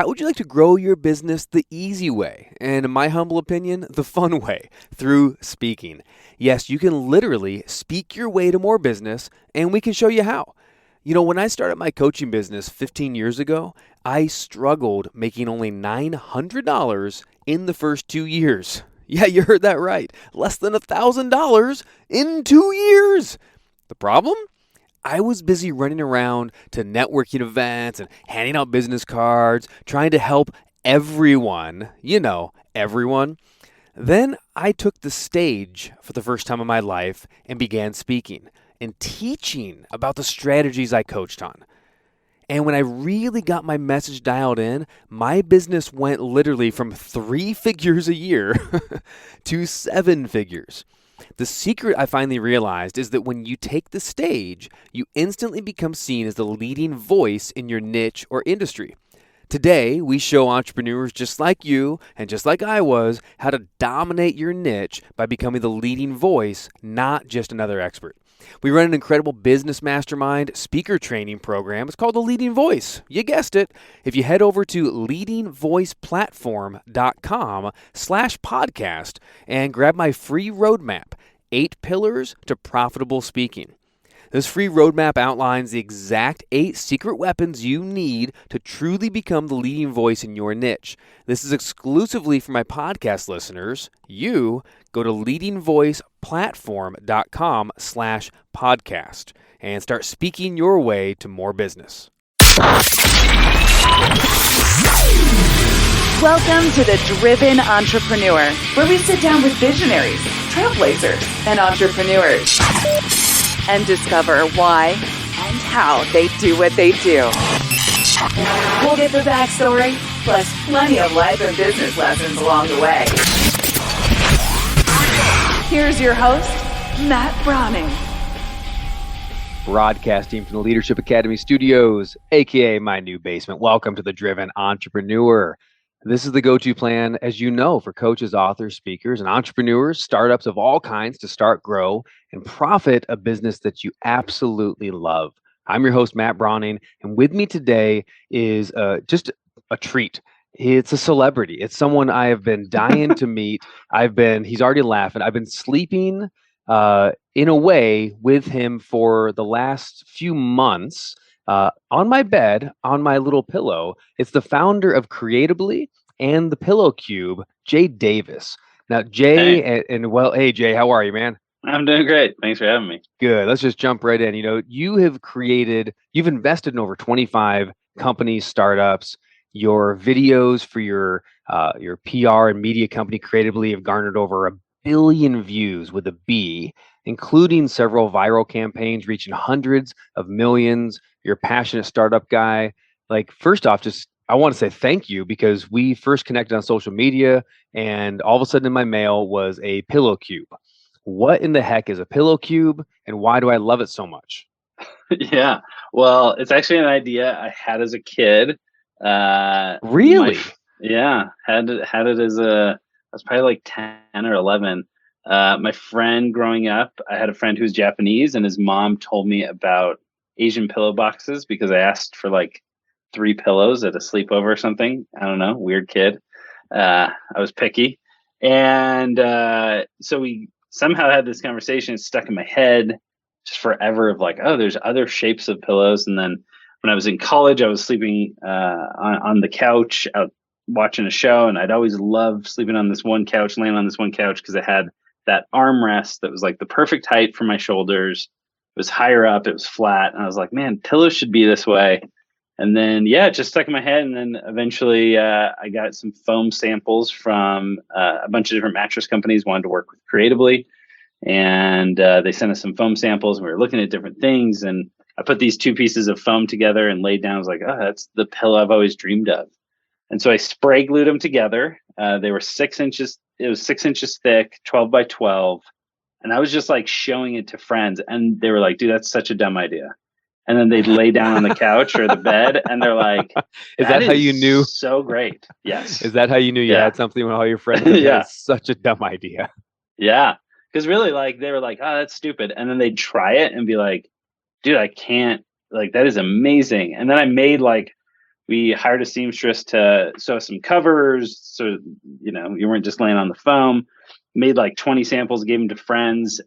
How would you like to grow your business the easy way, and in my humble opinion, the fun way, through speaking? Yes, you can literally speak your way to more business, and we can show you how. When I started my coaching business 15 years ago, I struggled making only $900 in the first 2 years. Yeah, you heard that right. Less than $1,000 in 2 years. The problem? I was busy running around to networking events and handing out business cards, trying to help everyone, everyone. Then I took the stage for the first time in my life and began speaking and teaching about the strategies I coached on. And when I really got my message dialed in, my business went literally from 3 figures a year to 7 figures. The secret I finally realized is that when you take the stage, you instantly become seen as the leading voice in your niche or industry. Today, we show entrepreneurs just like you and just like I was how to dominate your niche by becoming the leading voice, not just another expert. We run an incredible business mastermind speaker training program. It's called The Leading Voice. You guessed it. If you head over to leadingvoiceplatform.com/podcast and grab my free roadmap, 8 Pillars to Profitable Speaking. This free roadmap outlines the exact 8 secret weapons you need to truly become the leading voice in your niche. This is exclusively for my podcast listeners. You go to leadingvoiceplatform.com/podcast and start speaking your way to more business. Welcome to The Driven Entrepreneur, where we sit down with visionaries, trailblazers, and entrepreneurs and discover why and how they do what they do. We'll get the backstory, plus plenty of life and business lessons along the way. Here's your host, Matt Brauning. Broadcasting from the Leadership Academy studios, aka my new basement. Welcome to The Driven Entrepreneur. This is the go-to plan, as you know, for coaches, authors, speakers, and entrepreneurs, startups of all kinds to start, grow, and profit a business that you absolutely love. I'm your host, Matt Brauning, and with me today is just a treat. It's a celebrity. It's someone I have been dying to meet. He's already laughing. I've been sleeping in a way with him for the last few months. On my bed, on my little pillow. It's the founder of Creatably and the Pillowcube, Jay Davis. Now, Jay, Hey. Hey, Jay, how are you, man? I'm doing great. Thanks for having me. Good. Let's just jump right in. You've invested in over 25 companies, startups. Your videos for your PR and media company Creatably have garnered over 1 billion views with a B, including several viral campaigns reaching hundreds of millions. You're a passionate startup guy. First off, I want to say thank you, because we first connected on social media and all of a sudden in my mail was a Pillowcube. What in the heck is a Pillowcube, and why do I love it so much? Yeah. Well, it's actually an idea I had as a kid. Really? Yeah. Had it as I was probably like 10 or 11. My friend growing up, I had a friend who's Japanese, and his mom told me about Asian pillow boxes because I asked for like 3 pillows at a sleepover or something. I don't know, weird kid. I was picky. And so we somehow had this conversation stuck in my head just forever of like, oh, there's other shapes of pillows. And then when I was in college, I was sleeping on the couch out watching a show, and I'd always loved sleeping on this one couch, laying on this one couch, because it had that armrest that was like the perfect height for my shoulders. It was higher up, it was flat, and I was like, man, pillows should be this way. And then, it just stuck in my head. And then eventually I got some foam samples from a bunch of different mattress companies, wanted to work with Creatably. And they sent us some foam samples, and we were looking at different things. And I put these 2 pieces of foam together and laid down. I was like, oh, that's the pillow I've always dreamed of. And so I spray glued them together. They were 6 inches. It was 6 inches thick, 12 by 12. And I was just like showing it to friends, and they were like, dude, that's such a dumb idea. And then they'd lay down on the couch or the bed, and they're like, is that how you knew? So great. Yes. Is that how you knew you had something with all your friends? Yeah. That's such a dumb idea. Yeah. Because really, they were like, oh, that's stupid. And then they'd try it and be like, dude, I can't, that is amazing. And then I made We hired a seamstress to sew some covers, so you weren't just laying on the foam. Made like 20 samples, gave them to friends,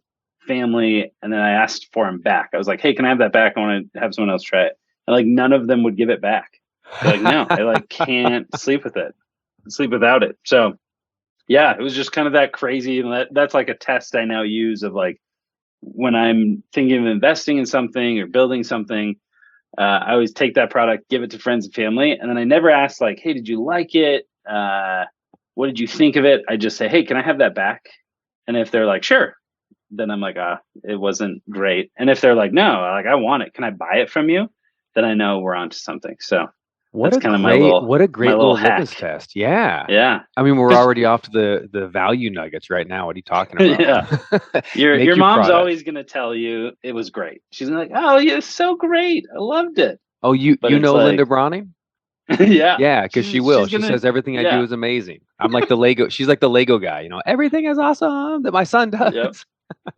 family, and then I asked for them back. I was like, "Hey, can I have that back? I want to have someone else try it." And like none of them would give it back. They're like, "No, I like can't sleep with it, sleep without it." So yeah, it was just kind of that crazy, and that's like a test I now use of like when I'm thinking of investing in something or building something. I always take that product, give it to friends and family, and then I never ask like, "Hey, did you like it? What did you think of it?" I just say, "Hey, can I have that back?" And if they're like, "Sure," then I'm like, it wasn't great. And if they're like, "No, like I want it. Can I buy it from you?" Then I know we're onto something. So that's kind of my great little little litmus hack. test. Yeah. Yeah. I mean, we're already off to the value nuggets right now. What are you talking about? Yeah. Make Your your mom's product. always gonna tell you it was great. She's like, "Oh, yeah, it's so great. I loved it." Oh, But you it's know Linda like, Browning? yeah, Yeah, because she will. she's She gonna, says everything I do yeah, is amazing. I'm like the Lego. She's like the Lego guy. Everything is awesome that my son yep, does.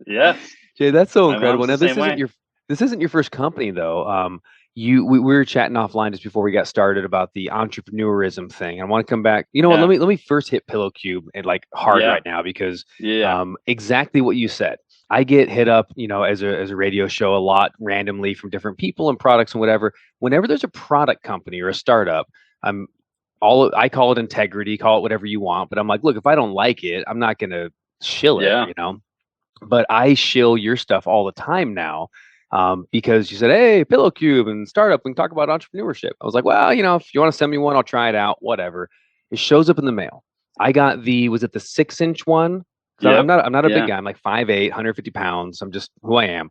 yes. Jay, that's so My incredible. mom's the Now same way. this isn't your first company though. We were chatting offline just before we got started about the entrepreneurism thing. I want to come back. You know what? Yeah, Let me first hit Pillowcube and like hard yeah, right now because yeah, exactly what you said. I get hit up, as a radio show a lot randomly from different people and products and whatever. Whenever there's a product company or a startup, I'm I call it integrity, call it whatever you want, but I'm like, look, if I don't like it, I'm not gonna shill it, yeah, but I shill your stuff all the time now, because you said, "Hey, Pillowcube and startup, we can talk about entrepreneurship." I was like, "Well, if you want to send me one, I'll try it out. Whatever." It shows up in the mail. I got was it the 6-inch one? Because yep, I'm not a big yeah, guy. I'm like 5'8", 150 pounds. I'm just who I am.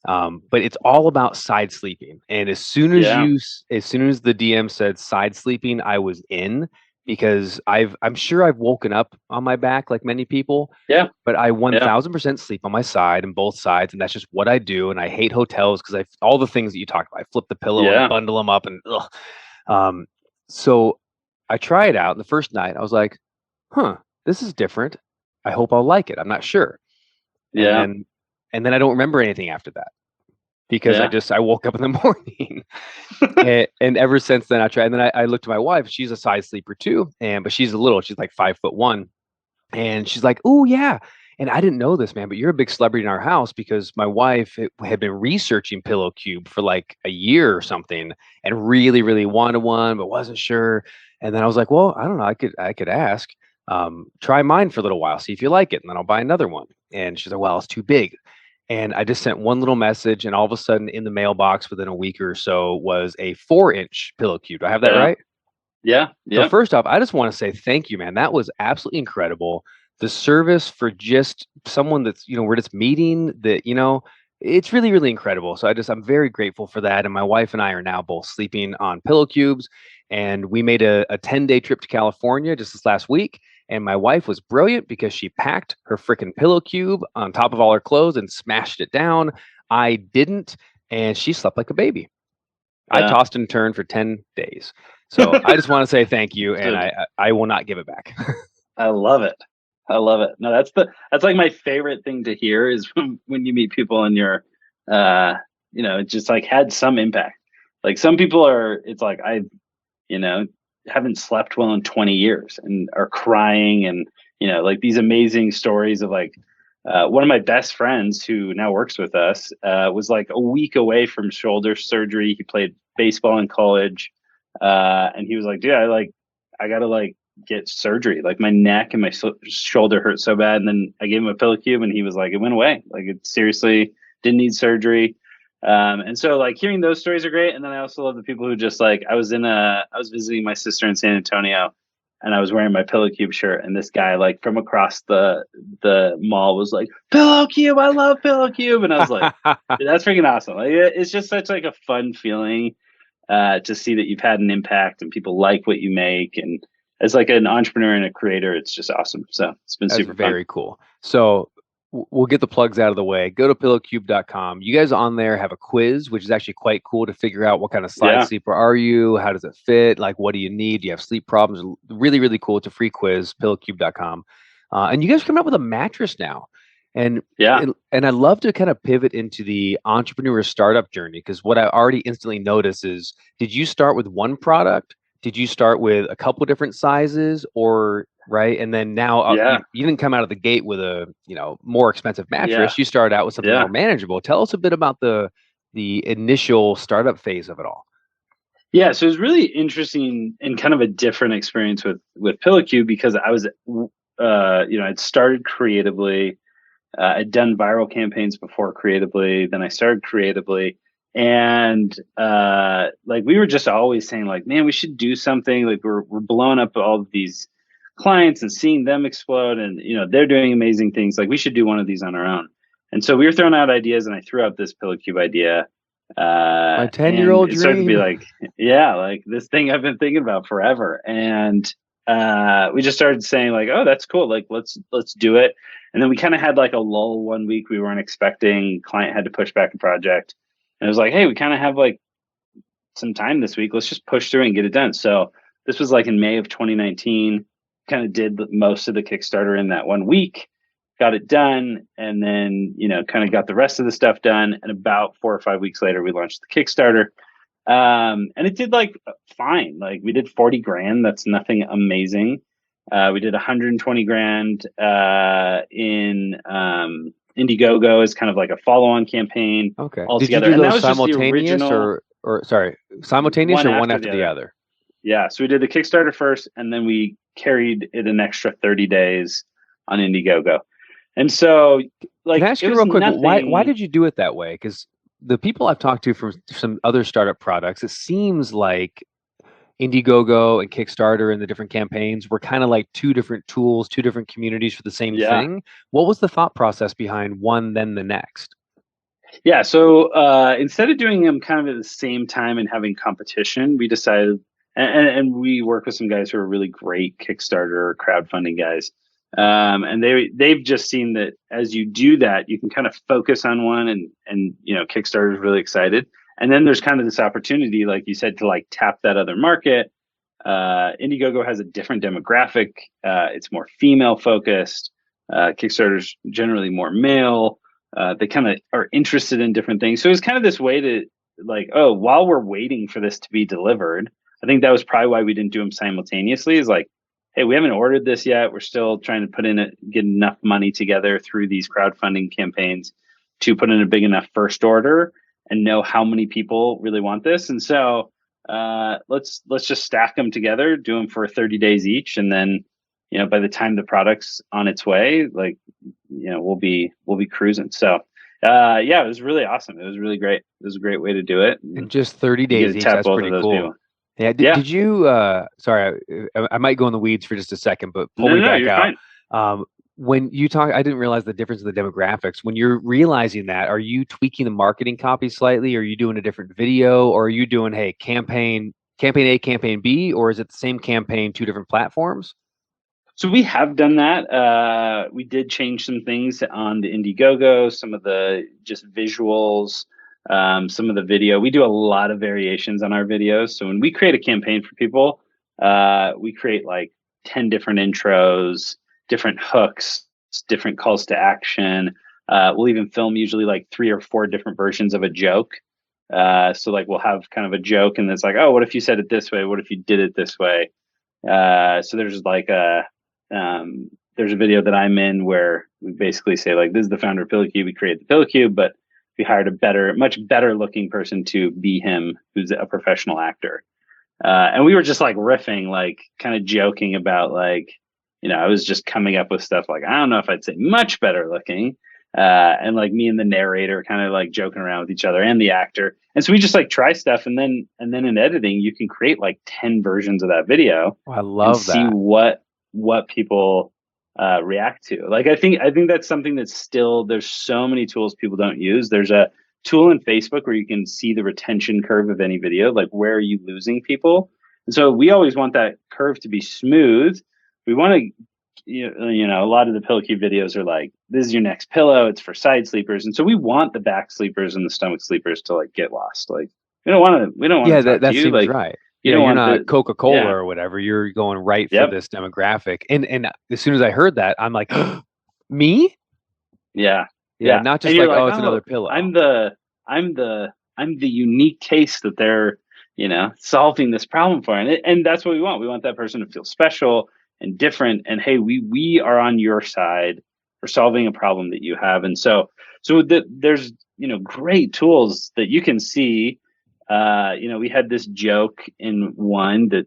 But it's all about side sleeping. And yeah, as soon as the DM said side sleeping, I was in because I'm sure I've woken up on my back like many people, yeah, but I yeah, 1000% sleep on my side and both sides, and that's just what I do. And I hate hotels because I all the things that you talked about. I flip the pillow and yeah, bundle them up, and ugh. So I try it out. And the first night, I was like, "Huh, this is different. I hope I'll like it. I'm not sure." And yeah, then I don't remember anything after that because yeah, I woke up in the morning. And ever since then, I tried. And then I looked at my wife. She's a side sleeper too, but she's she's like 5'1", and she's like, "Oh yeah." And I didn't know this, man, but you're a big celebrity in our house because my wife had been researching Pillowcube for like a year or something and really, really wanted one, but wasn't sure. And then I was like, "Well, I don't know. I could ask. Try mine for a little while, see if you like it, and then I'll buy another one." And she's like, "Well, it's too big." And I just sent one little message, and all of a sudden, in the mailbox within a week or so was a 4-inch Pillowcube. Do I have that yeah, right? yeah, So yeah, first off, I just want to say thank you, man. That was absolutely incredible. The service for just someone that's, we're just meeting that, it's really, really incredible. So I'm very grateful for that. And my wife and I are now both sleeping on pillow cubes. And we made a 10-day trip to California just this last week. And my wife was brilliant because she packed her freaking pillow cube on top of all her clothes and smashed it down. I didn't. And she slept like a baby. I yeah. tossed and turned for 10 days. So I just want to say thank you, and Dude, I will not give it back. I love it. I love it. No, that's like my favorite thing to hear is when you meet people and you're, it just like had some impact. Like some people it's like you know, haven't slept well in 20 years and are crying and, like these amazing stories of like, one of my best friends who now works with us, was like a week away from shoulder surgery. He played baseball in college. And he was like, "Dude, I gotta like get surgery. Like my neck and my shoulder hurt so bad." And then I gave him a pillow cube and he was like, it went away. Like it seriously didn't need surgery. And so like hearing those stories are great. And then I also love the people who just like, I was visiting my sister in San Antonio and I was wearing my pillow cube shirt. And this guy like from across the mall was like, "Pillow cube, I love pillow cube." And I was like, "Dude, that's freaking awesome." Like it's just such like a fun feeling, to see that you've had an impact and people like what you make. And as like an entrepreneur and a creator, it's just awesome. So it's been That's super fun. very cool. So we'll get the plugs out of the way. Go to pillowcube.com. You guys on there have a quiz, which is actually quite cool to figure out what kind of side Yeah. sleeper are you? How does it fit? Like, what do you need? Do you have sleep problems? Really, really cool. It's a free quiz, pillowcube.com. And you guys are coming up with a mattress now. And Yeah. and I love to kind of pivot into the entrepreneur startup journey because what I already instantly notice is, did you start with one product did you start with a couple different sizes, or right? And then now Yeah. you didn't come out of the gate with a more expensive mattress. Yeah. You started out with something Yeah. more manageable. Tell us a bit about the initial startup phase of it all. Yeah, so it was really interesting and kind of a different experience with Pillowcube, because I was, I'd started Creatably. I'd done viral campaigns before Creatably. Then I started Creatably, and like we were just always saying, like, man, we should do something. Like we're blowing up all of these clients and seeing them explode, and they're doing amazing things. Like we should do one of these on our own. And so we were throwing out ideas, and I threw out this Pillowcube idea. My 10-year-old and it started to be dream. like, yeah, like this thing I've been thinking about forever. And we just started saying like, oh, that's cool. Like let's do it. And then we kind of had like a lull one week we weren't expecting. Client had to push back a project, and it was like, hey, we kind of have like some time this week. Let's just push through and get it done. So this was like in May of 2019. Kind of did most of the Kickstarter in that one week, got it done, and then kind of got the rest of the stuff done. And about 4 or 5 weeks later, we launched the Kickstarter. And it did like fine. Like we did 40 grand. That's nothing amazing. We did 120 grand in Indiegogo as kind of like a follow-on campaign. Okay. Altogether. Did you do and those that was simultaneous just the original, or sorry, simultaneous or one after the other? Yeah. So we did the Kickstarter first, and then we carried it an extra 30 days on Indiegogo. And so, like, can I ask you real quick, why did you do it that way? Because the people I've talked to from some other startup products, it seems like Indiegogo and Kickstarter and the different campaigns were kind of like two different tools, two different communities for the same thing. What was the thought process behind one, then the next? Yeah, so instead of doing them kind of at the same time and having competition, we decided, and we work with some guys who are really great Kickstarter crowdfunding guys. And they've just seen that as you do that, you can kind of focus on one, and Kickstarter is really excited. And then there's kind of this opportunity, like you said, to like tap that other market. Indiegogo has a different demographic. It's more female focused. Kickstarter's generally more male. They kind of are interested in different things. So it's kind of this way to like, oh, while we're waiting for this to be delivered, I think that was probably why we didn't do them simultaneously, is like, hey, we haven't ordered this yet. We're still trying to get enough money together through these crowdfunding campaigns to put in a big enough first order and know how many people really want this. And so let's just stack them together, do them for 30 days each, and then by the time the product's on its way, like we'll be cruising. So it was really awesome. It was really great. It was a great way to do it. And just 30 days each. That's pretty cool. People. Yeah. Did you? Sorry, I might go in the weeds for just a second, but pull me back out. Fine. When you talk, I didn't realize the difference in the demographics. When you're realizing that, are you tweaking the marketing copy slightly? Are you doing a different video, or are you doing, hey, campaign A, campaign B, or is it the same campaign, two different platforms? So we have done that. We did change some things on the Indiegogo, some of the just visuals, some of the video. We do a lot of variations on our videos. So when we create a campaign for people, we create like 10 different intros, different hooks, different calls to action. We'll even film usually like 3 or 4 different versions of a joke. So like we'll have kind of a joke, and it's like, oh, what if you said it this way? What if you did it this way? So there's like there's a video that I'm in where we basically say like, this is the founder of Pillowcube. We created the Pillowcube, but we hired much better looking person to be him, who's a professional actor. And we were just like riffing, like kind of joking about like, I was just coming up with stuff like, I don't know if I'd say much better looking. And like me and the narrator kind of like joking around with each other, and the actor. And so we just like try stuff, and then in editing, you can create like 10 versions of that video. Oh, I love that. See what people react to. Like I think that's something that's still, there's so many tools people don't use. There's a tool in Facebook where you can see the retention curve of any video, like where are you losing people. And so we always want that curve to be smooth. We want to, a lot of the Pillowcube videos are like, this is your next pillow. It's for side sleepers. And so we want the back sleepers and the stomach sleepers to like get lost. Like we don't want to. Yeah, that seems like, right. You're not Coca-Cola or whatever. You're going right for this demographic. And as soon as I heard that, I'm like, me? Yeah. Not just like, it's another pillow. I'm the unique case that they're, solving this problem for it. And that's what we want. We want that person to feel special and different. And hey, we are on your side for solving a problem that you have. And there's great tools that you can see. We had this joke in one that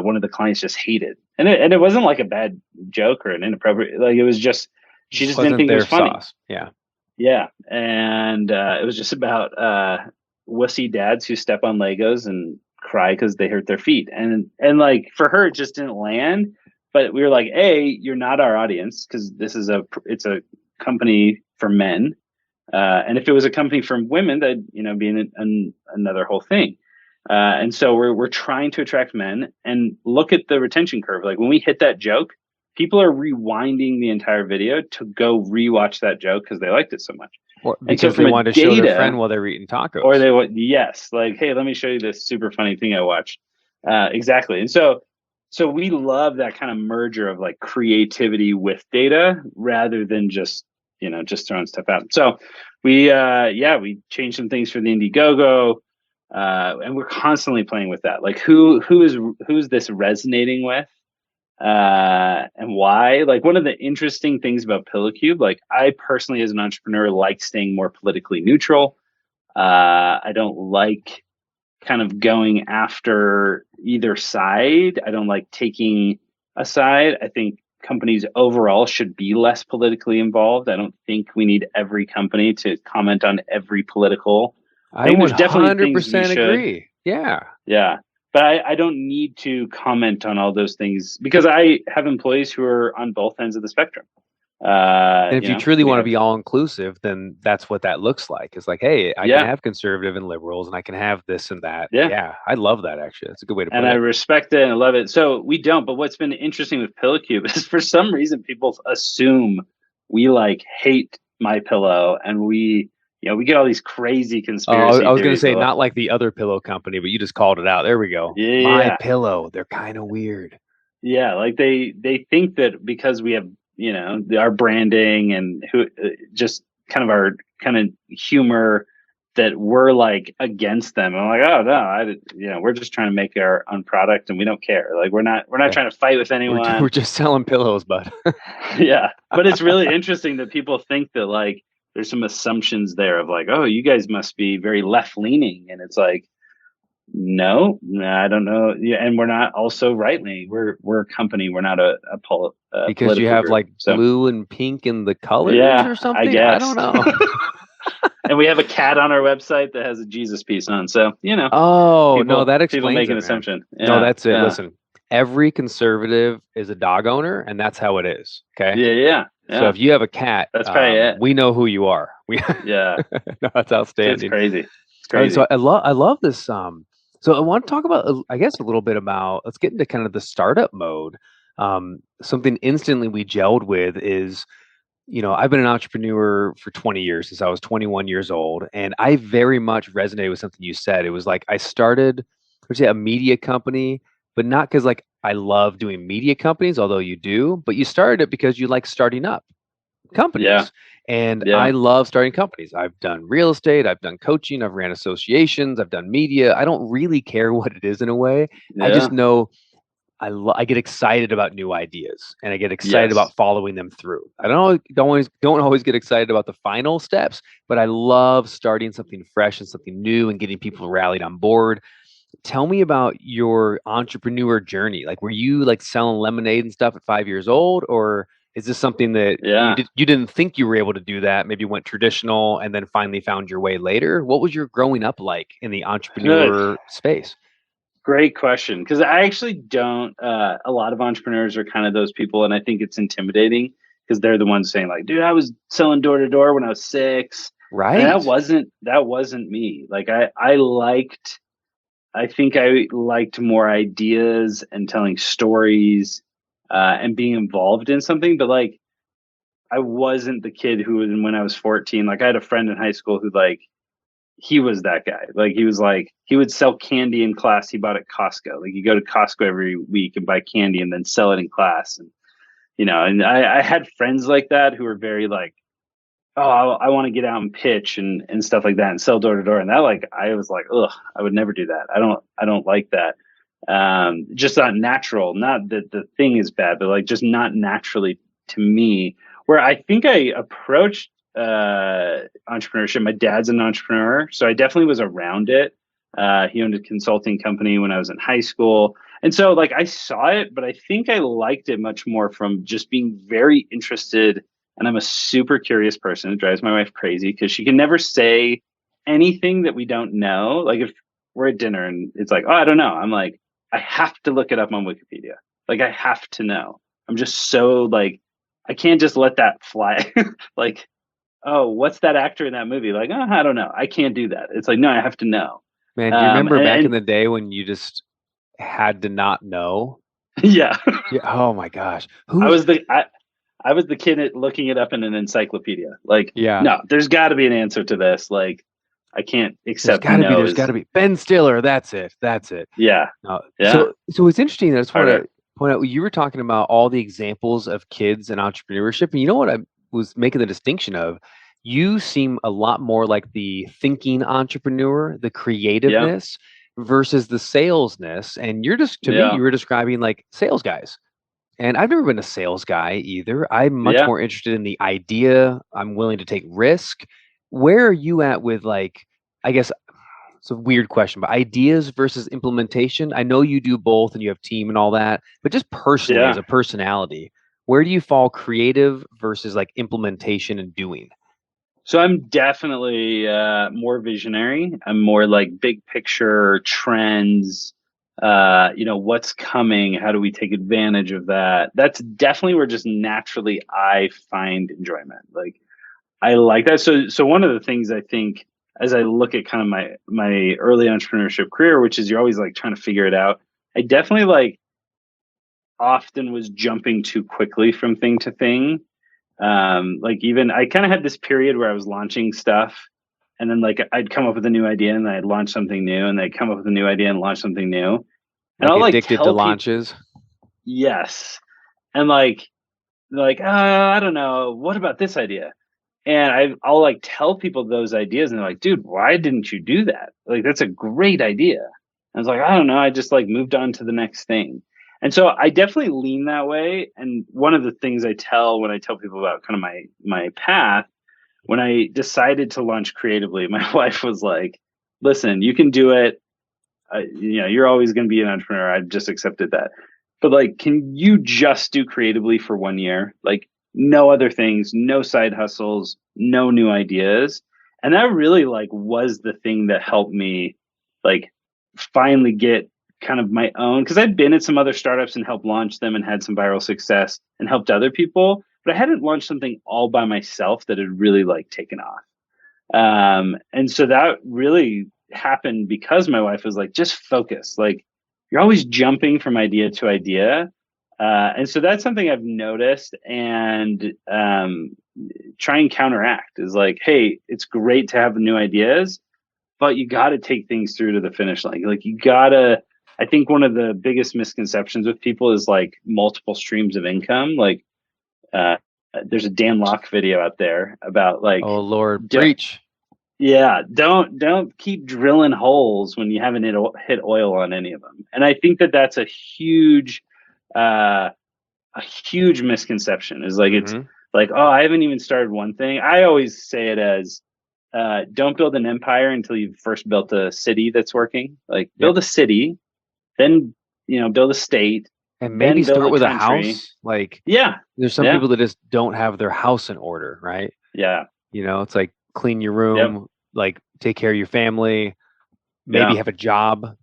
one of the clients just hated, and it wasn't like a bad joke or an inappropriate. Like, it was just she just didn't think it was funny. Sauce. Yeah, and it was just about wussy dads who step on Legos and cry because they hurt their feet, and like, for her, it just didn't land. But we were like, you're not our audience, because it's a company for men. And if it was a company for women, that'd be another whole thing. And so we're trying to attract men, and look at the retention curve. Like, when we hit that joke, people are rewinding the entire video to go rewatch that joke because they liked it so much. Or because they wanted to show their friend while they're eating tacos. Or yes, like, hey, let me show you this super funny thing I watched. Exactly. And so we love that kind of merger of like creativity with data, rather than just throwing stuff out. So we changed some things for the Indiegogo, and we're constantly playing with that. Like, who's this resonating with, and why? Like, one of the interesting things about Pillowcube, like, I personally, as an entrepreneur, like staying more politically neutral. I don't like kind of going after either side. I don't like taking a side. I think companies overall should be less politically involved. I don't think we need every company to comment on every political. I would 100% agree. Yeah. But I don't need to comment on all those things, because I have employees who are on both ends of the spectrum. And if you truly want to be all inclusive, then that's what that looks like. It's like, hey, I can have conservative and liberals, and I can have this and that. Yeah, I love that, actually. That's a good way to put it. And I respect it and I love it. So we don't. But what's been interesting with Pillowcube is, for some reason, people assume we like hate My Pillow, and we get all these crazy conspiracy I was going to say, theories. not like the other pillow company, but you just called it out. There we go. Yeah. My Pillow. They're kind of weird. Yeah, like they think that because we have our branding and just kind of our kind of humor, that we're like against them. I'm like, oh no, we're just trying to make our own product, and we don't care. Like, we're not trying to fight with anyone. We're just selling pillows, bud. Yeah, but it's really interesting that people think that, like, there's some assumptions there of like, oh, you guys must be very left leaning, and it's like, no, I don't know. Yeah, and we're not also right leaning. We're a company. We're not a because you have group. Like blue and pink in the colors or something. I guess. I don't know. And we have a cat on our website that has a Jesus piece on. So Oh, no, that explains people make it, an man. assumption. Yeah, no, that's it. Yeah. Listen, every conservative is a dog owner, and that's how it is. Okay. Yeah. So if you have a cat, that's probably it. We know who you are. Yeah. No, that's outstanding. It's crazy. It's crazy. So I love this. So I want to talk about, I guess, a little bit about. Let's get into kind of the startup mode. Something instantly we gelled with is, I've been an entrepreneur for 20 years, since I was 21 years old, and I very much resonated with something you said. It was like, I started, let's say, a media company, but not because like I love doing media companies, although you do, but you started it because you like starting up companies. Yeah. And I love starting companies. I've done real estate, I've done coaching, I've ran associations, I've done media. I don't really care what it is in a way. I just know I get excited about new ideas, and I get excited about following them through. I don't always get excited about the final steps, but I love starting something fresh and something new and getting people rallied on board. Tell me about your entrepreneur journey. Like, were you like selling lemonade and stuff at 5 years old, or is this something that you didn't think you were able to do that? Maybe went traditional and then finally found your way later. What was your growing up like in the entrepreneur space? Great question. Because I actually don't. A lot of entrepreneurs are kind of those people, and I think it's intimidating because they're the ones saying like, "Dude, I was selling door to door when I was 6." Right. And that wasn't me. Like I think I liked more ideas and telling stories and being involved in something. But like, I wasn't the kid who, when I was 14, like I had a friend in high school who like, he was that guy. Like, he would sell candy in class. He bought at Costco. Like, you go to Costco every week and buy candy and then sell it in class. And, and I had friends like that who were very like oh, I want to get out and pitch and stuff like that and sell door to door. And that, like, I was like, ugh, I would never do that. I don't like that. Just not natural. Not that the thing is bad, but like just not naturally to me. Where I think I approached entrepreneurship. My dad's an entrepreneur, so I definitely was around it. He owned a consulting company when I was in high school. And so like I saw it, but I think I liked it much more from just being very interested. And I'm a super curious person. It drives my wife crazy because she can never say anything that we don't know. Like if we're at dinner and it's like, oh, I don't know. I'm like, I have to look it up on Wikipedia. Like I have to know. I'm just so like, I can't just let that fly. Like, oh, what's that actor in that movie? Like, oh, I don't know. I can't do that. It's like, no, I have to know. Man, do you remember back in the day when you just had to not know? Yeah. Yeah. Oh my gosh. I was the kid looking it up in an encyclopedia. Like, Yeah. no, there's got to be an answer to this. Like, I can't accept. There's got to be Ben Stiller. That's it. Yeah. So it's interesting. I just want Harder. to point out, you were talking about all the examples of kids and entrepreneurship, and you know what I was making the distinction of? You seem a lot more like the thinking entrepreneur, the creativeness versus the salesness. And you're just, to me, you were describing like sales guys. And I've never been a sales guy either. I'm much more interested in the idea. I'm willing to take risk. Where are you at with, like, I guess it's a weird question, but ideas versus implementation? I know you do both and you have team and all that, but just personally as a personality, where do you fall creative versus like implementation and doing? So I'm definitely more visionary. I'm more like big picture trends. What's coming? How do we take advantage of that? That's definitely where just naturally I find enjoyment. Like I like that. So one of the things I think as I look at kind of my early entrepreneurship career, which is you're always like trying to figure it out. I definitely like often was jumping too quickly from thing to thing. Like even I kind of had this period where I was launching stuff and then like I'd come up with a new idea and I'd launch something new and I'd come up with a new idea and launch something new. And I'll like addicted to launches. Yes. And like, I don't know, what about this idea? And I'll like tell people those ideas and they're like, dude, why didn't you do that? Like, that's a great idea. I was like, I don't know. I just like moved on to the next thing. And so I definitely lean that way. And one of the things I tell when I tell people about kind of my path, when I decided to launch Creatably, my wife was like, listen, you can do it. You're always going to be an entrepreneur. I've just accepted that. But like, can you just do Creatably for 1 year? Like no other things, no side hustles, no new ideas. And that really like was the thing that helped me like finally get kind of my own, because I'd been at some other startups and helped launch them and had some viral success and helped other people, but I hadn't launched something all by myself that had really like taken off. And so that really happened because my wife was like, just focus. Like you're always jumping from idea to idea. And so that's something I've noticed and try and counteract is like, hey, it's great to have new ideas, but you got to take things through to the finish line. Like you got to, I think one of the biggest misconceptions with people is like multiple streams of income. Like there's a Dan Lok video out there about like, oh Lord, preach. Yeah, don't keep drilling holes when you haven't hit oil on any of them. And I think that that's a huge misconception. Is like it's like, oh, I haven't even started one thing. I always say it as don't build an empire until you've first built a city that's working. Like build a city, then build a state, and maybe start with a house. Like there's some people that just don't have their house in order, right? Yeah, it's like clean your room, like take care of your family, maybe have a job.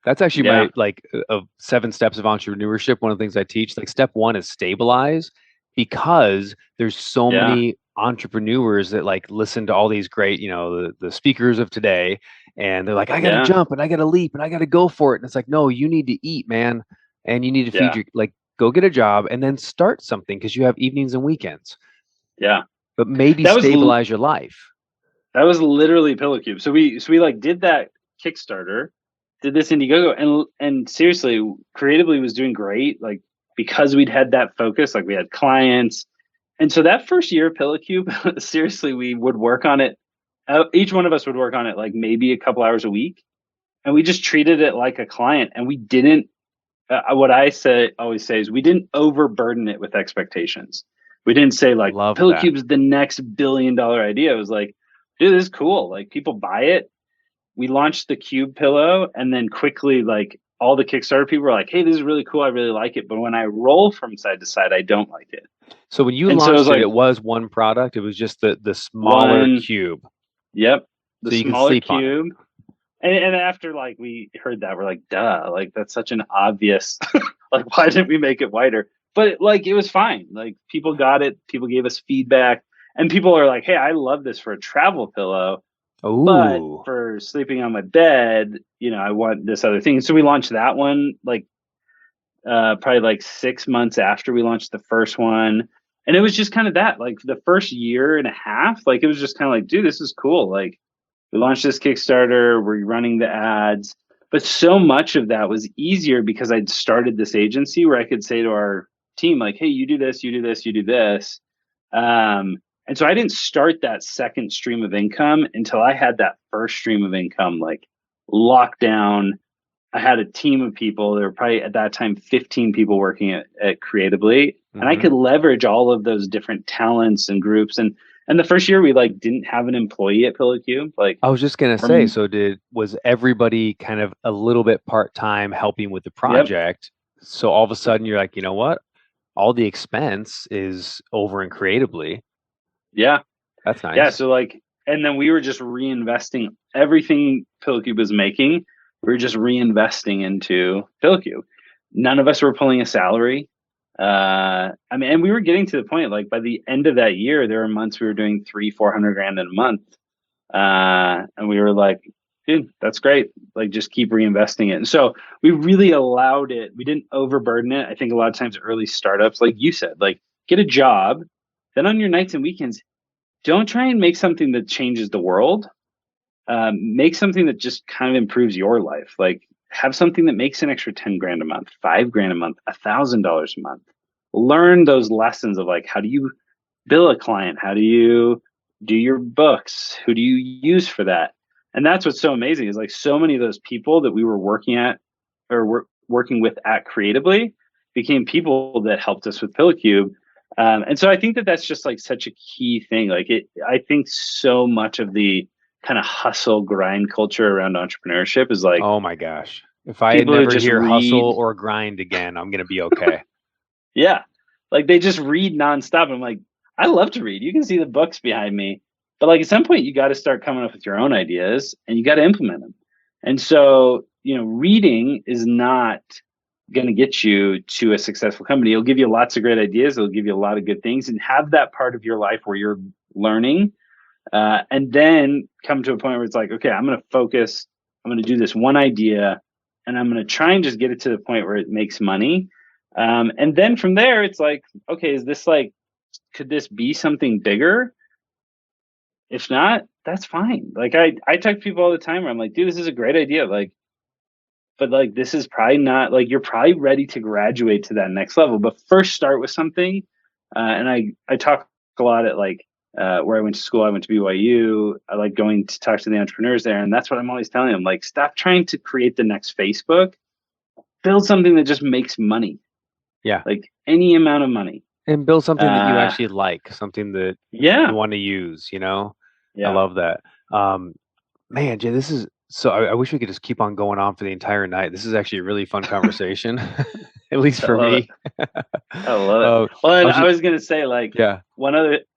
That's actually my like of 7 steps of entrepreneurship. One of the things I teach, like step 1 is stabilize, because there's so many entrepreneurs that like listen to all these great, the speakers of today, and they're like, I gotta jump and I gotta leap and I gotta go for it. And it's like, no, you need to eat, man, and you need to feed your, like, go get a job and then start something because you have evenings and weekends. Yeah, but maybe stabilize your life. That was literally Pillowcube. So we like did that Kickstarter, did this Indiegogo, and seriously, Creatably was doing great. Like because we'd had that focus, like we had clients, And so that first year of Pillowcube, seriously, we would work on it. Each one of us would work on it like maybe a couple hours a week, and we just treated it like a client. And we didn't. What I always say is we didn't overburden it with expectations. We didn't say like Love that. Pillowcube is the next $1 billion idea. It was like, dude, this is cool. Like people buy it. We launched the Cube pillow, and then quickly, like all the Kickstarter people were like, hey, this is really cool. I really like it. But when I roll from side to side, I don't like it. So when you And so it launched was like it was one product. It was just the smaller one, cube. yep, the So you can smaller sleep on it. Cube. And after like we heard that, we're like, duh, like that's such an obvious, like why didn't we make it wider? But like it was fine. Like people got it. People gave us feedback, and people are like, hey, I love this for a travel pillow. But Ooh. for sleeping on my bed, I want this other thing. So we launched that one like probably like 6 months after we launched the first one. And it was just kind of that, like the first year and a half, like it was just kind of like, dude, this is cool. Like we launched this Kickstarter, we're running the ads. But so much of that was easier because I'd started this agency where I could say to our team, like, hey, you do this, you do this, you do this. And so I didn't start that second stream of income until I had that first stream of income, like locked down. I had a team of people. There were probably at that time 15 people working at Creatably, and I could leverage all of those different talents and groups. And the first year we like didn't have an employee at Pillowcube. Like I was just gonna say, so was everybody kind of a little bit part-time helping with the project? Yep. So all of a sudden you're like, you know what? All the expense is over in Creatably. Yeah. That's nice. Yeah. So like, and then we were just reinvesting everything Pillowcube was making. We were just reinvesting into Pillowcube. None of us were pulling a salary. And we were getting to the point, like by the end of that year, there were months we were doing $300,000-400,000 in a month. And we were like, dude, that's great. Like just keep reinvesting it. And so we really allowed it. We didn't overburden it. I think a lot of times early startups, like you said, like get a job. Then on your nights and weekends, don't try and make something that changes the world. Make something that just kind of improves your life. Like have something that makes an extra $10,000 a month, $5,000 a month, $1,000 a month. Learn those lessons of like, how do you bill a client? How do you do your books? Who do you use for that? And that's what's so amazing is like so many of those people that we were working with at Creatably became people that helped us with Pillowcube. And so I think that that's just like such a key thing. Like I think so much of the kind of hustle grind culture around entrepreneurship is like, oh my gosh, if I never hear hustle or grind again, I'm going to be okay. Yeah. Like they just read nonstop. I'm like, I love to read. You can see the books behind me, but like at some point you got to start coming up with your own ideas and you got to implement them. And so, reading is not going to get you to a successful company. It'll give you lots of great ideas. It'll give you a lot of good things, and have that part of your life where you're learning. And then come to a point where it's like, okay, I'm going to focus. I'm going to do this one idea, and I'm going to try and just get it to the point where it makes money. And then from there, it's like, okay, is this like, could this be something bigger? If not, that's fine. Like I talk to people all the time where I'm like, dude, this is a great idea. Like, but like, this is probably not like, you're probably ready to graduate to that next level, but first start with something. And I talk a lot at like, where I went to school. I went to BYU. I like going to talk to the entrepreneurs there. And that's what I'm always telling them, like, stop trying to create the next Facebook, build something that just makes money. Yeah. Like any amount of money. And build something that you actually like, something that you want to use, Yeah. I love that. Man, Jay, this is so I wish we could just keep on going on for the entire night. This is actually a really fun conversation, at least for me. I love it. Well, and I was going to say, like,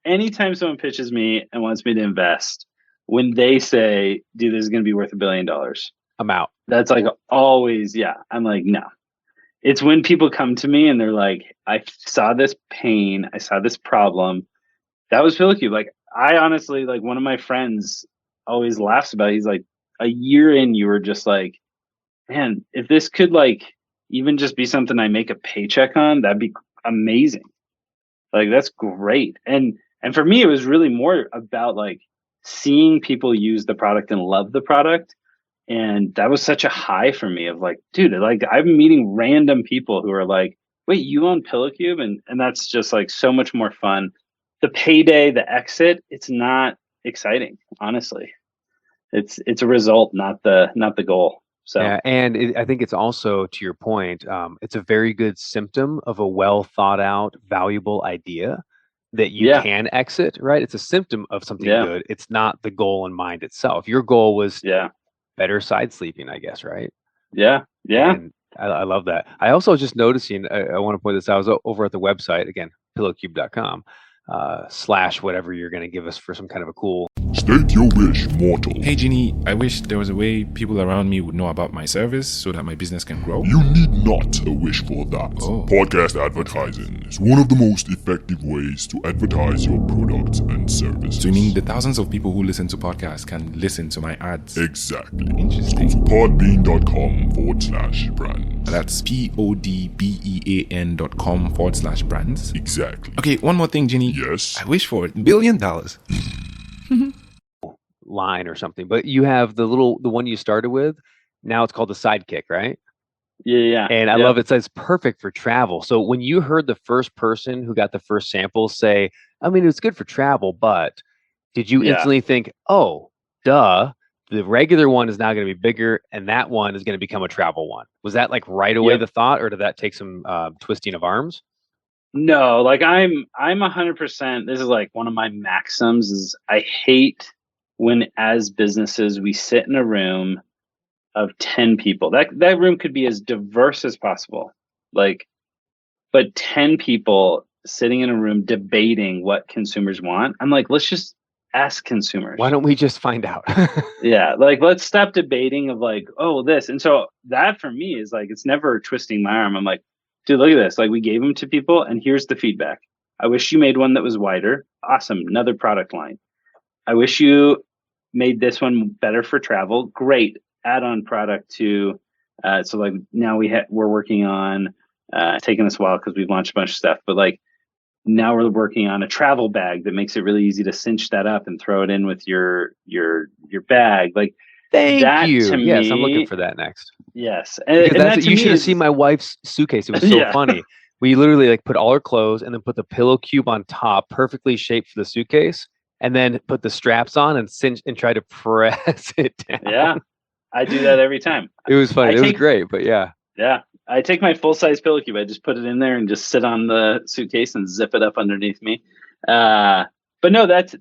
anytime someone pitches me and wants me to invest, when they say, dude, this is going to be worth $1 billion, I'm out. That's like always, I'm like, no. It's when people come to me and they're like, I saw this pain, I saw this problem. That was Pillowcube. Like, I honestly, like, one of my friends always laughs about it. He's like, a year in, you were just like, man, if this could like even just be something I make a paycheck on, that'd be amazing. Like, that's great. And for me, it was really more about like seeing people use the product and love the product. And that was such a high for me of like, dude, like I'm meeting random people who are like, wait, you own Pillowcube? And that's just like so much more fun. the payday, the exit, it's not exciting, honestly. It's a result, not the goal. So Yeah, and I think it's also, to your point, it's a very good symptom of a well thought out, valuable idea that you yeah, can exit, right? It's a symptom of something yeah, good. It's not the goal in mind itself. Your goal was yeah, better side sleeping, I guess, right? yeah, yeah. And I love that. I also was just noticing, I want to point this out, I was over at the website, again, pillowcube.com, / whatever you're going to give us for some kind of a cool. State your wish, mortal. Hey Genie, I wish there was a way people around me would know about my service so that my business can grow. You need not a wish for that. Oh. Podcast advertising is one of the most effective ways to advertise your product and services. So you mean the thousands of people who listen to podcasts can listen to my ads? Exactly. Interesting. Go to podbean.com/brand. That's podbean.com/brands. Exactly. Okay, one more thing, Genie. Yes. I wish for $1 billion. Line or something, but you have the one you started with. Now it's called the Sidekick, right? Yeah. And I love it. Says perfect for travel. So when you heard the first person who got the first sample say, I mean, it's good for travel, but did you instantly think, oh, duh, the regular one is now going to be bigger and that one is going to become a travel one? Was that like right away the thought, or did that take some twisting of arms? No, like I'm 100%. This is like one of my maxims is I hate when as businesses we sit in a room of 10 people. That room could be as diverse as possible. Like, but 10 people sitting in a room debating what consumers want. I'm like, let's just ask consumers. Why don't we just find out? Yeah, like let's stop debating of like, oh, this. And so that for me is like, it's never twisting my arm. I'm like, dude, look at this. Like we gave them to people and here's the feedback. I wish you made one that was wider. Awesome. Another product line. I wish you made this one better for travel. Great. Add-on product to, so like now we're working on, taking us a while because we've launched a bunch of stuff, but like now we're working on a travel bag that makes it really easy to cinch that up and throw it in with your bag. Like Thank you. To yes, me, I'm looking for that next. Yes. Because you should have seen my wife's suitcase. It was so funny. We literally like put all her clothes and then put the Pillowcube on top, perfectly shaped for the suitcase, and then put the straps on and cinch and try to press it down. Yeah. I do that every time. It was funny. It was great, but yeah. Yeah. I take my full-size Pillowcube. I just put it in there and just sit on the suitcase and zip it up underneath me. But no, that's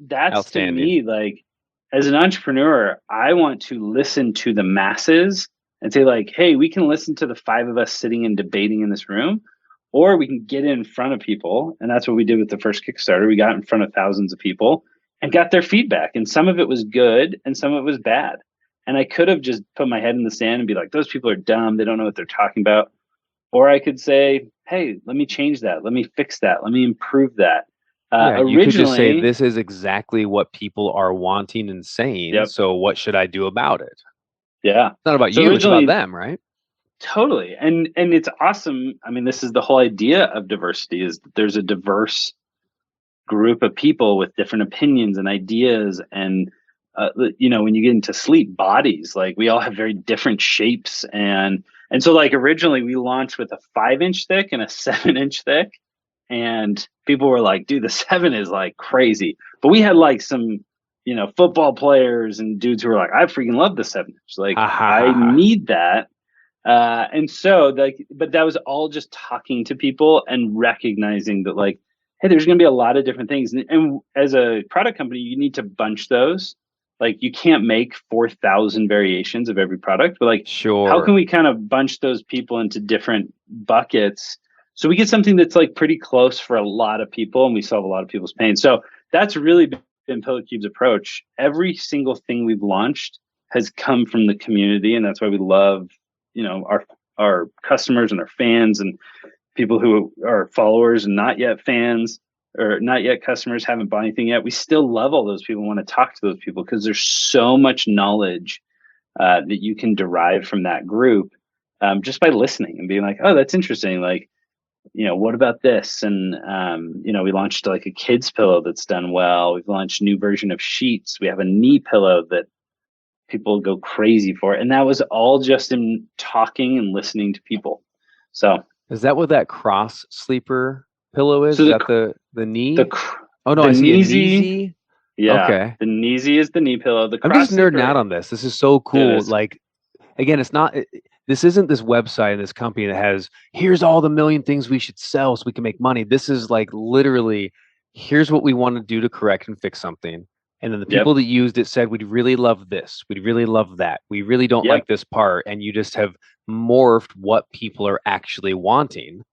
to me, like as an entrepreneur, I want to listen to the masses and say like, hey, we can listen to the 5 of us sitting and debating in this room, or we can get in front of people. And that's what we did with the first Kickstarter. We got in front of thousands of people and got their feedback. And some of it was good and some of it was bad. And I could have just put my head in the sand and be like, those people are dumb. They don't know what they're talking about. Or I could say, hey, let me change that. Let me fix that. Let me improve that. You could just say, this is exactly what people are wanting and saying. Yep. So what should I do about it? Yeah. It's not about you, it's about them, right? Totally. And it's awesome. I mean, this is the whole idea of diversity is that there's a diverse group of people with different opinions and ideas. And, when you get into sleep, bodies, like we all have very different shapes. And so like originally we launched with a 5-inch thick and a 7-inch thick. And people were like, dude, the 7 is like crazy. But we had like some, football players and dudes who were like, I freaking love the 7-inch. Like I need that. And so like, but that was all just talking to people and recognizing that like, hey, there's going to be a lot of different things. And as a product company, you need to bunch those. Like you can't make 4,000 variations of every product, but like, how can we kind of bunch those people into different buckets so we get something that's like pretty close for a lot of people and we solve a lot of people's pain. So that's really been Pillowcube's approach. Every single thing we've launched has come from the community, and that's why we love, our customers and our fans and people who are followers and not yet fans or not yet customers, haven't bought anything yet. We still love all those people, want to talk to those people because there's so much knowledge that you can derive from that group just by listening and being like, oh, that's interesting. Like, what about this? And, we launched like a kid's pillow that's done well. We've launched a new version of sheets. We have a knee pillow that people go crazy for. And that was all just in talking and listening to people. So is that what that cross sleeper pillow is? So is that the knee? Oh no, The I see a Kneesy. Kneesy. Yeah, Okay. the Kneesy is the knee pillow. The I'm cross just nerding sleeper. out on this. This is so It cool. is. Like, again, this isn't this website and this company that has, here's all the million things we should sell so we can make money. This is like literally, here's what we want to do to correct and fix something. And then the Yep. people that used it said, we'd really love this. We'd really love that. We really don't Yep. like this part. And you just have morphed what people are actually wanting.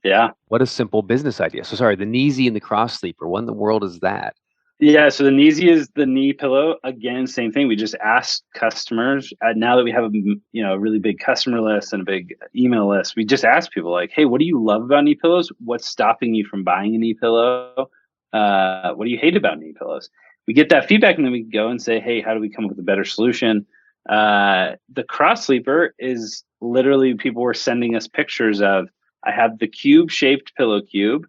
Yeah. What a simple business idea. So sorry, the Kneesy and the cross sleeper. What in the world is that? Yeah, so the Kneesy is the knee pillow. Again, same thing. We just asked customers. Now that we have a really big customer list and a big email list, we just ask people like, "Hey, what do you love about knee pillows? What's stopping you from buying a knee pillow? What do you hate about knee pillows?" We get that feedback, and then we go and say, "Hey, how do we come up with a better solution?" The cross sleeper is literally people were sending us pictures of. I have the cube-shaped Pillowcube.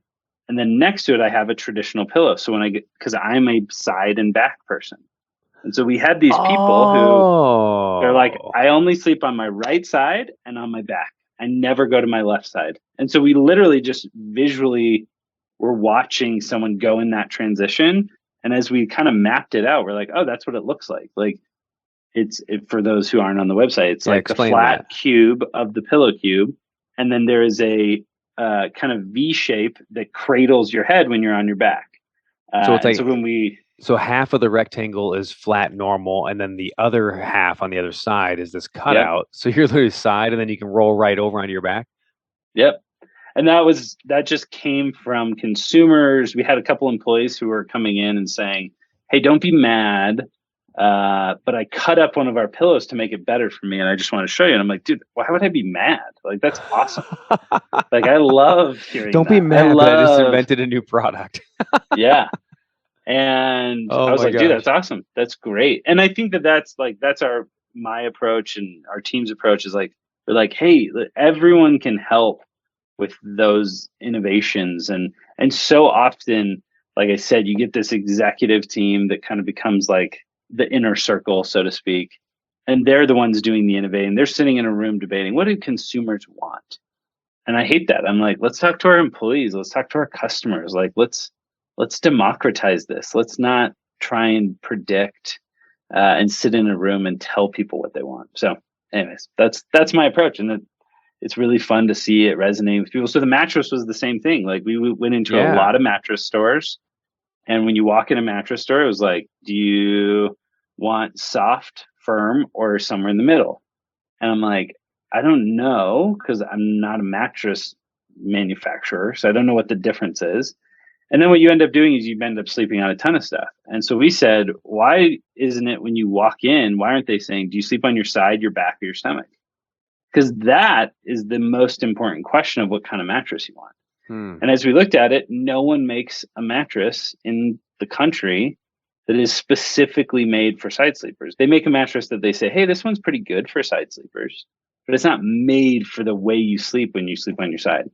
And then next to it, I have a traditional pillow. So because I'm a side and back person. And so we had these people who they're like, I only sleep on my right side and on my back. I never go to my left side. And so we literally just visually were watching someone go in that transition. And as we kind of mapped it out, we're like, oh, that's what it looks like. Like for those who aren't on the website, it's like the flat cube of the Pillowcube. And then there is a kind of V shape that cradles your head when you're on your back. So it's like, so half of the rectangle is flat normal, and then the other half on the other side is this cutout. Yep. So you're literally side, and then you can roll right over onto your back. Yep. And that just came from consumers. We had a couple employees who were coming in and saying, "Hey, don't be mad. But I cut up one of our pillows to make it better for me, and I just want to show you." And I'm like, dude, why would I be mad? Like, that's awesome. Like, I love hearing Don't be mad, but I just invented a new product. Yeah. And I was like, dude, that's awesome. That's great. And I think that's my approach and our team's approach is like, we're like, hey, everyone can help with those innovations. And so often, like I said, you get this executive team that kind of becomes like the inner circle, so to speak. And they're the ones doing the innovating. They're sitting in a room debating, what do consumers want? And I hate that. I'm like, let's talk to our employees. Let's talk to our customers. Like, let's democratize this. Let's not try and predict and sit in a room and tell people what they want. So anyways, that's my approach. And it's really fun to see it resonate with people. So the mattress was the same thing. Like we went into a lot of mattress stores. And when you walk in a mattress store, it was like, do you want soft, firm, or somewhere in the middle? And I'm like, I don't know, because I'm not a mattress manufacturer. So I don't know what the difference is. And then what you end up doing is you end up sleeping on a ton of stuff. And so we said, why isn't it when you walk in, why aren't they saying, do you sleep on your side, your back, or your stomach? Because that is the most important question of what kind of mattress you want. And as we looked at it, no one makes a mattress in the country that is specifically made for side sleepers. They make a mattress that they say, hey, this one's pretty good for side sleepers, but it's not made for the way you sleep when you sleep on your side.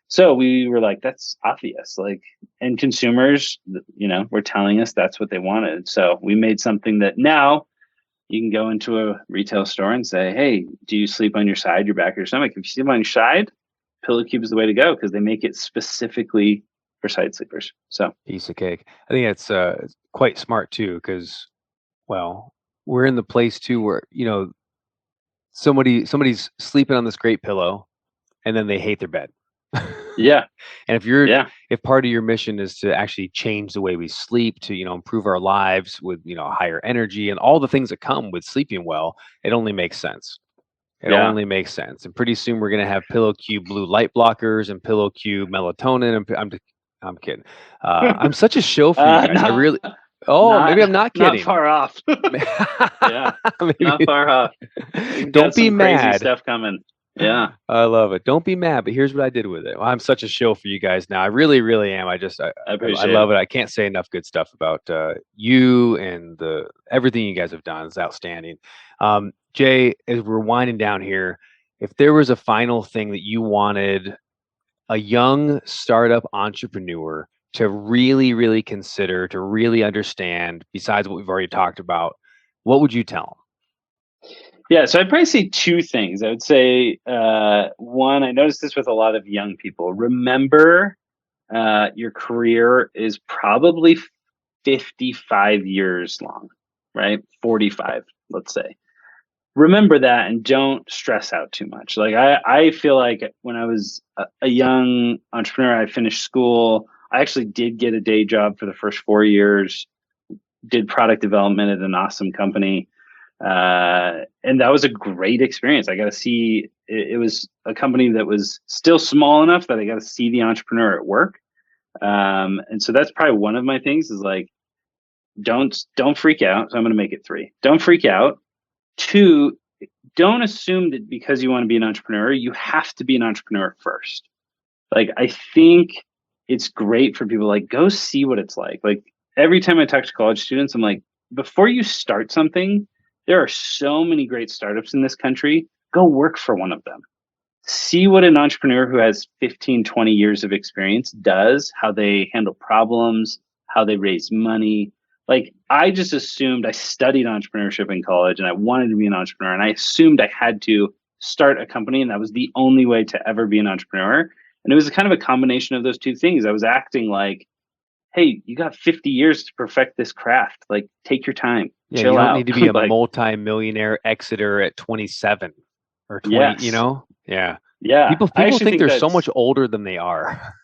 So we were like, that's obvious. Like, and consumers, were telling us that's what they wanted. So we made something that now you can go into a retail store and say, hey, do you sleep on your side, your back, or your stomach? If you sleep on your side, Pillowcube is the way to go because they make it specifically for side sleepers. So piece of cake. I think it's quite smart too, because, well, we're in the place too where somebody's sleeping on this great pillow, and then they hate their bed. Yeah. And if part of your mission is to actually change the way we sleep to, improve our lives with, higher energy and all the things that come with sleeping well, it only makes sense. It only makes sense. And pretty soon we're going to have Pillowcube blue light blockers and Pillowcube melatonin. And I'm kidding. I'm such a show for you guys. Maybe I'm not kidding. Not far off. Yeah. Not far off. Don't be mad. Crazy stuff coming. Yeah. I love it. Don't be mad, but here's what I did with it. Well, I'm such a shill for you guys now. I really, really am. I love it. I can't say enough good stuff about you and everything you guys have done. It's outstanding. Jay, as we're winding down here, if there was a final thing that you wanted a young startup entrepreneur to really, really consider, to really understand, besides what we've already talked about, what would you tell them? Yeah, so I'd probably say two things. I would say, one, I noticed this with a lot of young people. Remember your career is probably 55 years long, right? 45, let's say. Remember that and don't stress out too much. Like I feel like when I was a young entrepreneur, I finished school. I actually did get a day job for the first 4 years, did product development at an awesome company. And that was a great experience. I got to see, it was a company that was still small enough that I got to see the entrepreneur at work. And so that's probably one of my things is like, don't freak out. So I'm going to make it 3. Don't freak out. 2, don't assume that because you want to be an entrepreneur, you have to be an entrepreneur first. Like, I think it's great for people, like, go see what it's like. Like, every time I talk to college students, I'm like, before you start something, there are so many great startups in this country. Go work for one of them. See what an entrepreneur who has 15, 20 years of experience does, how they handle problems, how they raise money. Like, I just assumed I studied entrepreneurship in college and I wanted to be an entrepreneur. And I assumed I had to start a company and that was the only way to ever be an entrepreneur. And it was kind of a combination of those two things. I was acting like, hey, you got 50 years to perfect this craft. Like, take your time. Yeah, chill you don't out. need to be a Like, multi-millionaire exiter at 27 or 20, yes. you know? Yeah. Yeah. People I actually think they're so that's- much older than they are.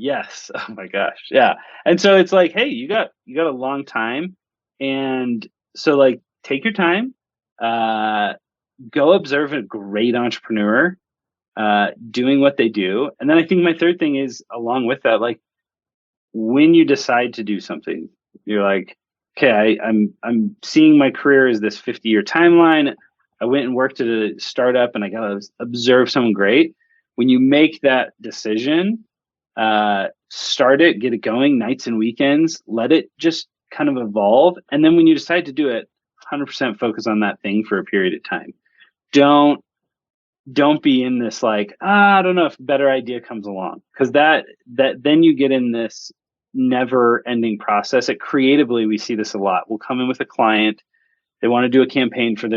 Yes. Oh my gosh. Yeah. And so it's like, hey, you got a long time. And so, like, take your time, go observe a great entrepreneur, doing what they do. And then I think my third thing is, along with that, like, when you decide to do something, you're like, okay, I'm seeing my career as this 50-year timeline. I went and worked at a startup and I got to observe someone great. When you make that decision, start it, get it going, nights and weekends, let it just kind of evolve. And then when you decide to do it, 100% focus on that thing for a period of time. Don't be in this like, I don't know if a better idea comes along, because that then you get in this never ending process. At Creatably, we see this a lot. We'll come in with a client, they want to do a campaign for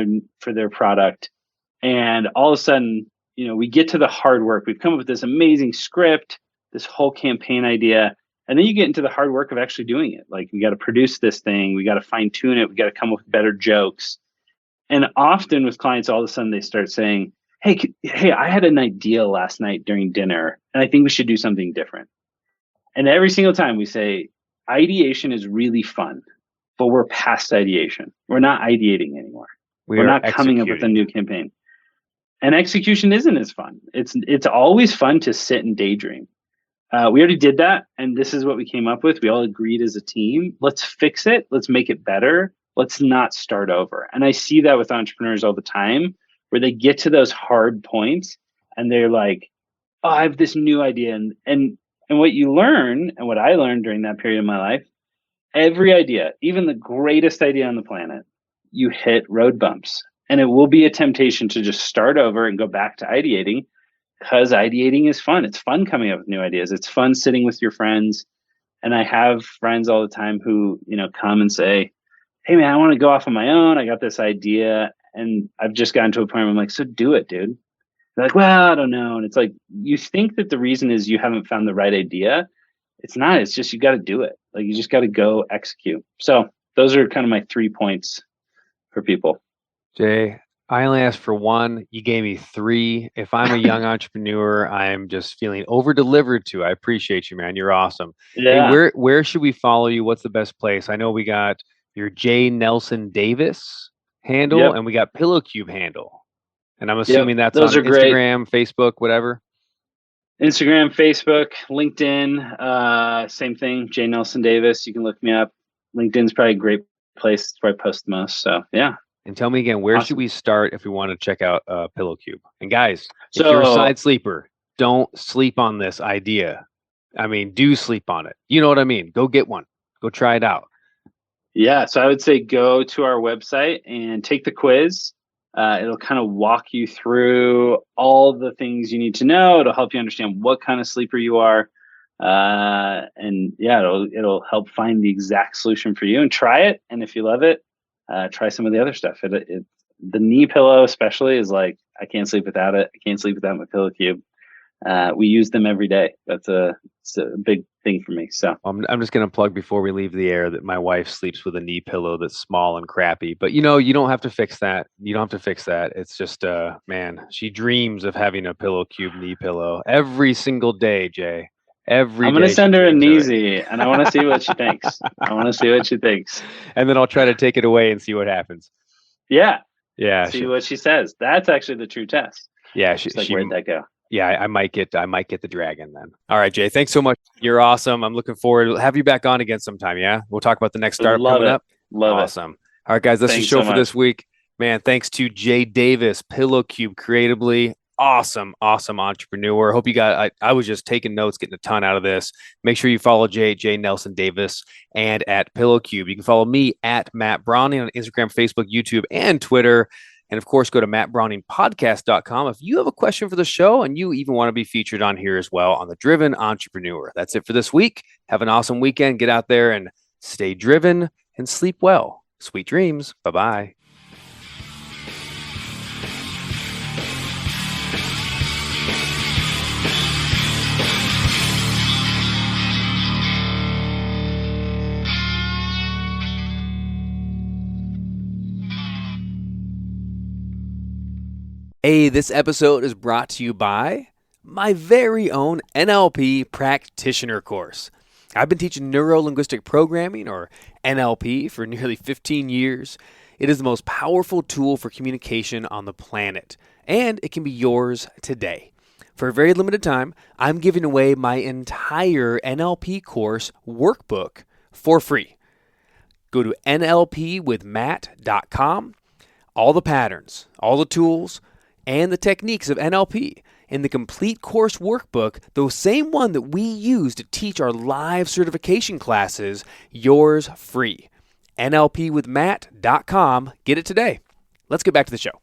their product, and all of a sudden, we get to the hard work. We've come up with this amazing script, this whole campaign idea, and then you get into the hard work of actually doing it. Like, we got to produce this thing, we got to fine tune it, we got to come up with better jokes. And often with clients, all of a sudden they start saying, hey, I had an idea last night during dinner, and I think we should do something different. And every single time we say, ideation is really fun, but we're past ideation. We're not ideating anymore. We're not coming up with a new campaign. And execution isn't as fun. It's always fun to sit and daydream. We already did that, and this is what we came up with. We all agreed as a team. Let's fix it. Let's make it better. Let's not start over. And I see that with entrepreneurs all the time, where they get to those hard points and they're like, oh, I have this new idea. And what you learn, and what I learned during that period of my life, every idea, even the greatest idea on the planet, you hit road bumps. And it will be a temptation to just start over and go back to ideating, because ideating is fun. It's fun coming up with new ideas. It's fun sitting with your friends. And I have friends all the time who, come and say, hey man, I want to go off on my own. I got this idea. And I've just gotten to a point where I'm like, so do it, dude. They're like, well, I don't know. And it's like, you think that the reason is you haven't found the right idea. It's not. It's just, you got to do it. Like, you just got to go execute. So those are kind of my 3 points for people. Jay, I only asked for 1. You gave me 3. If I'm a young entrepreneur, I'm just feeling over-delivered to. I appreciate you, man. You're awesome. Yeah. Hey, where should we follow you? What's the best place? I know we got your J. Nelson Davis handle, Yep. and we got Pillowcube handle. And I'm assuming that's those on are great. Instagram, Facebook, whatever. Instagram, Facebook, LinkedIn, same thing. J. Nelson Davis. You can look me up. LinkedIn's probably a great place. It's where I post the most. So yeah. And tell me again, where Awesome. should we start if we want to check out Pillowcube? And guys, if you're a side sleeper, don't sleep on this idea. I mean, do sleep on it. You know what I mean? Go get one. Go try it out. Yeah. So I would say go to our website and take the quiz. It'll kind of walk you through all the things you need to know. It'll help you understand what kind of sleeper you are. And yeah, it'll help find the exact solution for you, and try it. And if you love it, try some of the other stuff. The knee pillow especially is like, I can't sleep without it. I can't sleep without my Pillowcube. we use them every day. It's a big thing for me. So I'm just going to plug before we leave the air that my wife sleeps with a knee pillow that's small and crappy. But you don't have to fix that. You don't have to fix that. It's just, man, she dreams of having a Pillowcube knee pillow every single day, Jay. I'm going to send her an easy, and I want to see what she thinks. And then I'll try to take it away and see what happens. Yeah. See what she says. That's actually the true test. Yeah. Where'd that go? Yeah, I might get the dragon then. All right, Jay, thanks so much. You're awesome. I'm looking forward to have you back on again sometime. Yeah, we'll talk about the next startup coming up. Awesome. All right, guys, that's the show for this week. Man, thanks to Jay Davis, Pillowcube Creatably. Awesome entrepreneur. Hope you got. I was just taking notes, getting a ton out of this. Make sure you follow Jay Nelson Davis, and at Pillowcube. You can follow me at Matt Brauning on Instagram, Facebook, YouTube, and Twitter. And of course, go to mattbrowningpodcast.com if you have a question for the show and you even want to be featured on here as well on The Driven Entrepreneur. That's it for this week. Have an awesome weekend. Get out there and stay driven and sleep well. Sweet dreams. Bye-bye. Hey, this episode is brought to you by my very own NLP practitioner course. I've been teaching neuro-linguistic programming, or NLP, for nearly 15 years. It is the most powerful tool for communication on the planet, and it can be yours today. For a very limited time, I'm giving away my entire NLP course workbook for free. Go to nlpwithmatt.com. All the patterns, all the tools, and the techniques of NLP in the complete course workbook, the same one that we use to teach our live certification classes, yours free. nlpwithmatt.com. Get it today. Let's get back to the show.